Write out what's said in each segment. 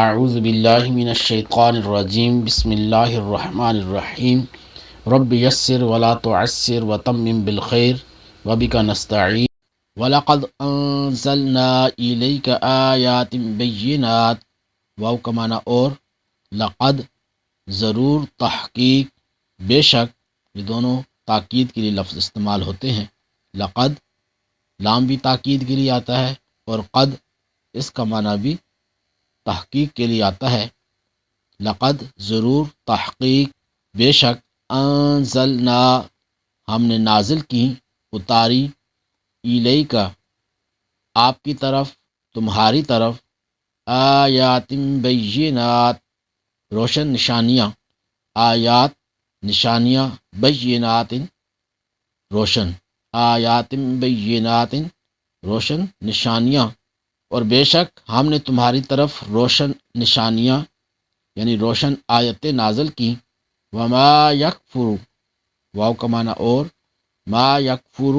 اعوذ باللہ من الشیطان الرجیم بسم اللہ الرحمن الرحیم رب یسر ولا تعسر وتمم بالخیر وبک نستعین وَلَقَدْ أَنزَلْنَا إِلَيْكَ آيَاتٍ بَيِّنَاتٍ واو کا معنی اور، لقد ضرور، تحقیق، بے شک، یہ دونوں تاکید کے لیے لفظ استعمال ہوتے ہیں۔ لقد لام بھی تاکید کے لیے آتا ہے اور قد اس کا معنی بھی تحقیق کے لیے آتا ہے۔ لقد ضرور، تحقیق، بے شک، انزلنا ہم نے نازل کی، اتاری، الیکا آپ کی طرف، تمہاری طرف، آیات بینات روشن نشانیاں، آیات نشانیاں، بینات روشن، آیات بینات روشن نشانیاں، اور بے شک ہم نے تمہاری طرف روشن نشانیاں یعنی روشن آیتیں نازل کی۔ وما یکفر واو کا معنی اور، ما یکفر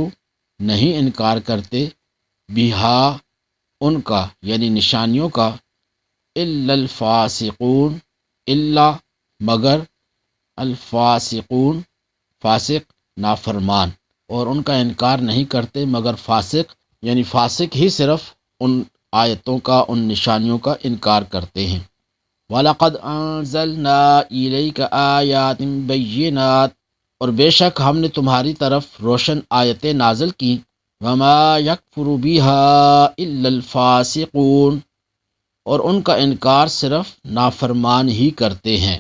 نہیں انکار کرتے، بہا ان کا یعنی نشانیوں کا، الا الفاسقون الا مگر، الفاسقون فاسق نافرمان، اور ان کا انکار نہیں کرتے مگر فاسق، یعنی فاسق ہی صرف ان آیتوں کا، ان نشانیوں کا انکار کرتے ہیں۔ وَلَقَدْ أَنزَلْنَا إِلَيْكَ آيَاتٍ بَيِّنَاتٍ اور بے شک ہم نے تمہاری طرف روشن آیتیں نازل کی۔ وَمَا يَكْفُرُ بِهَا إِلَّا الْفَاسِقُونَ اور ان کا انکار صرف نافرمان ہی کرتے ہیں۔